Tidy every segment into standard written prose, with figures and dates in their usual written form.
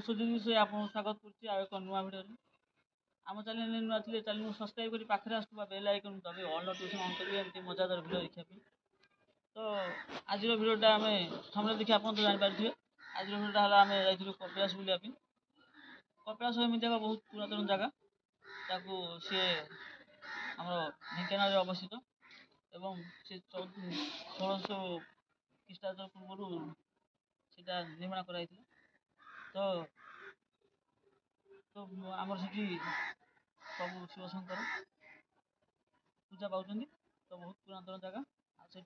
सुजीत विषय आपको स्वागत करुच्ची आ एक नुआ भिडियो आम चैनल नुआ थे चैनल को सब्सक्राइब कर पाखे आसुवा बेल आइकन दबे ऑल नोटिफिकेशन ऑन करेंगे एमती मजादार भिडियो देखा तो आज भिडियोटा आम थंबनेल देखिए आप तो जापारे आज भिडियोटा है आम जाइलु कपिलास बुलापी कपिलास एमती एक बहुत पुरातन जगह सी आम ढेଙ୍କାନାଳ अवस्थित एवं से 1600 ख्रीष्टाब्द पूर्व सीटा निर्माण कराई तो तो आमर से सब शिव शंकर पूजा पाँच तो बहुत पुरातन जगह से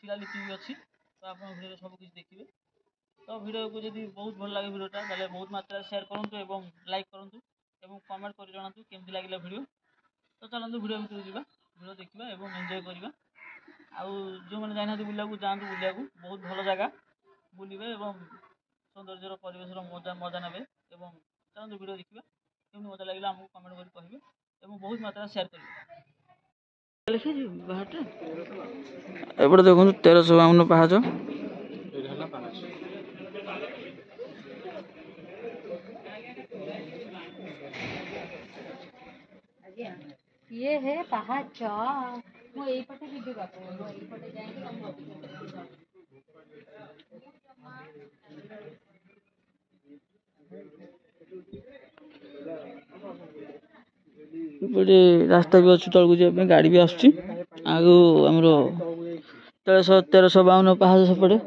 शिलालिपि भी अच्छी तो आप भिडियो सब किसी देखिए तो भिडियो को जब बहुत भल लगे भिडियोटा ताले बहुत मात्रा शेयर करूँ एवं लाइक करूँ एवं कमेंट कर जनातु केमती लगे भिडियो तो चलते भिडियो भितर जावा भिडियो देखा और एंजॉय करवा आउ जो मैंने जाना बुला जातु बुला बहुत भल जगह बुलवे और सौंदर्यर परिवेश मजा मजा ने चलते भिडियो देखा केमती मजा लगे आमको कमेंट कर कहे और बहुत मात्रा शेयर करेंगे एपटे देखो 1352 पाहाच ये है पाहाच मो एई पटे वीडियो बापू मो एई पटे जाएंगे इपटे रास्ता भी अच्छी तलू जाए गाड़ी भी आसुची आगु आमर 1352 पाहाच सेपटे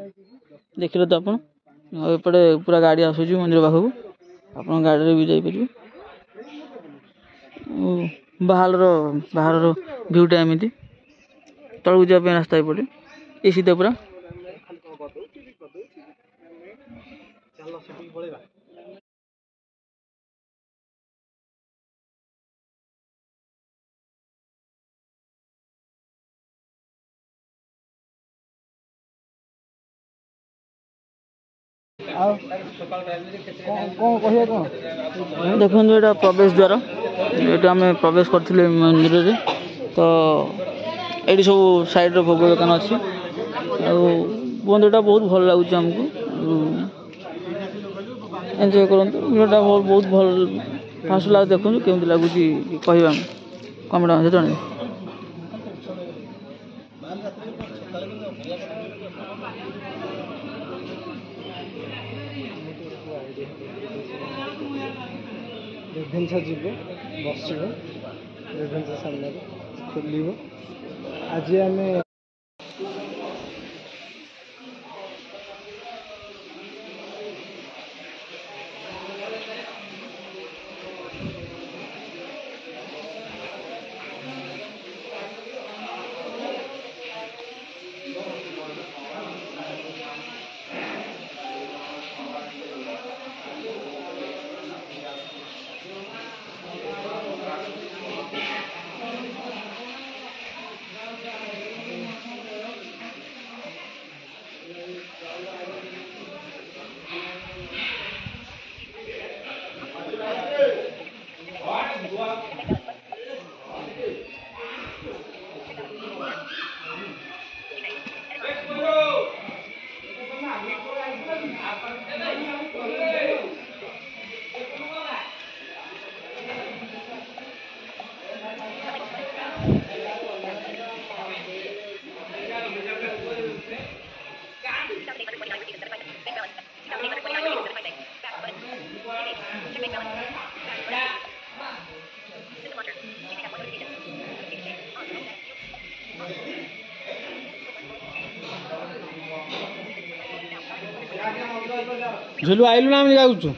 देखिले तो आप एपटे पूरा गाड़ी आसूची मंदिर पाखक आप गाड़ी भी जापर बाहर भ्यूटा एमती तलू जाए रास्ता एपटे ये सीधा पूरा देखो ये प्रवेश द्वार ये आम प्रवेश करते मंदिर में तो ये सब साइड भोग दुकान अच्छी मंदिरटा बहुत भल लगुच आमको एंजॉय करता बहुत भल फास्ट लगे देखो केमती लगुच कह कमेंट जन रेभेन्सा जी बस रेभेन्सा सामने खोल आज आम झुलू आइलु ना जाऊँ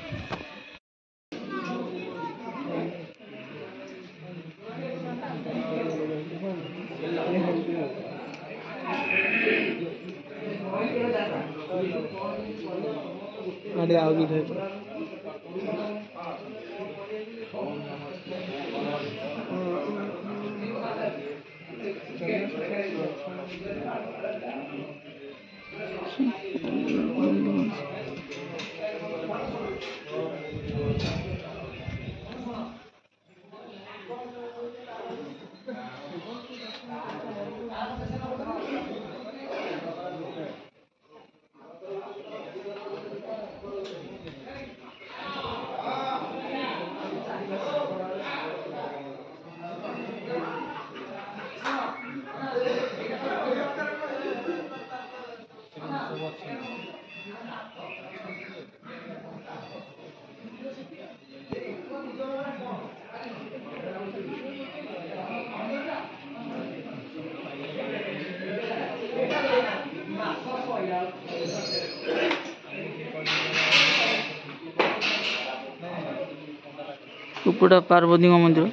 ଉପରଟା ପାର୍ବତୀଙ୍କ ମନ୍ଦିର,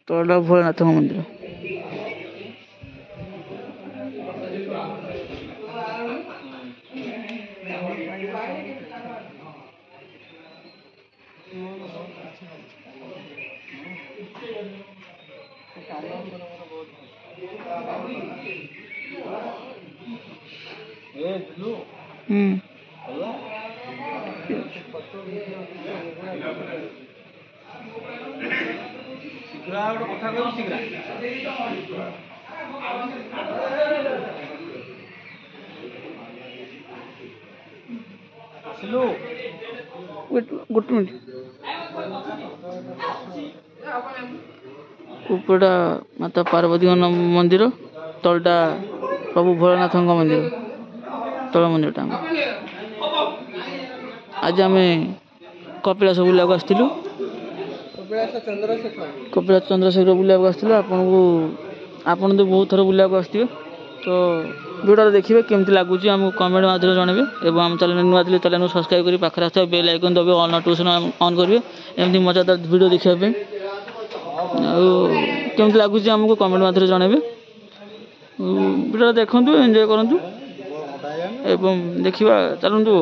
ତଳଟା ଭୋଳାନାଥଙ୍କ ମନ୍ଦିର। ଗୋଟେ ମିନିଟ୍, ଉପରଟା ମାତା ପାର୍ବତୀଙ୍କ ମନ୍ଦିର, ତଳଟା ପ୍ରଭୁ ଭୋଳାନାଥଙ୍କ ମନ୍ଦିର, ତଳ ମନ୍ଦିରଟା। ଆଜି ଆମେ କପିଳାସ ବୁଲିବାକୁ ଆସିଥିଲୁ। କପିଳାସ ଚନ୍ଦ୍ରଶେଖର ବୁଲିବାକୁ ଆସିଥିଲୁ। ଆପଣ ତ ବହୁତ ଥର ବୁଲିବାକୁ ଆସିଥିବେ, ତ ଭିଡ଼ିଓଟା ଦେଖିବେ କେମିତି ଲାଗୁଛି ଆମକୁ କମେଣ୍ଟ ମାଧ୍ୟମରେ ଜଣାଇବେ। ଏବଂ ଆମ ଚ୍ୟାନେଲ ନୂଆ ଥିଲେ ଚ୍ୟାନେଲକୁ ସବସ୍କ୍ରାଇବ୍ କରି ପାଖରେ ଆସିଥିବା ବେଲ୍ ଆଇକନ୍ ଦବାଇ ଅଲ୍ ନୋଟିଫିକେସନ୍ ଅନ୍ କରିବେ ଏମିତି ମଜାଦାର ଭିଡ଼ିଓ ଦେଖିବା ପାଇଁ। ଆଉ କେମିତି ଲାଗୁଛି ଆମକୁ କମେଣ୍ଟ ମାଧ୍ୟମରେ ଜଣାଇବେ। ଭିଡ଼ିଓଟା ଦେଖନ୍ତୁ, ଏନ୍ଜୟ କରନ୍ତୁ ଏବଂ ଦେଖିବା ଚାଲନ୍ତୁ।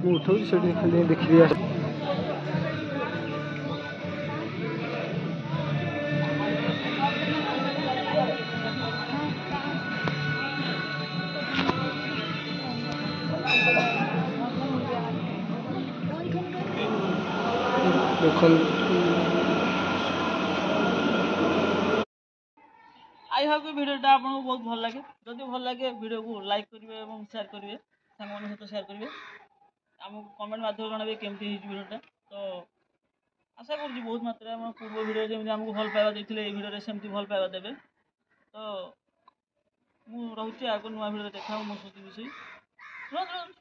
ମୁଁ ଉଠଉଛି ସେଠି ଖାଲି ଦେଖିବି। ଦେଖନ୍ତୁ आई होप कि भिडियोटा आपको बहुत भल लगे। जदि भल लगे भिडियो को लाइक करेंगे और शेयर करेंगे, सांग सहित शेयर करेंगे, आमको कमेंट माध्यम जनइबे केमती भिडियोटा। तो आशा करुँच बहुत मात्रा पूर्व भिडियो जमी आमको भल पाइबा देते ये भिडियो सेमती भल पाइबा देवे। तो मुझे रोचे आगे नुआ भिडियो देखा मो सती विषय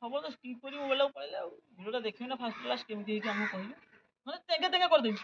सब स्किप कर मोबाइल पड़े भिडियोटा देखिए ना फास्ट क्लास केमती आमको कहे तेंगे तेंगे करदेवी।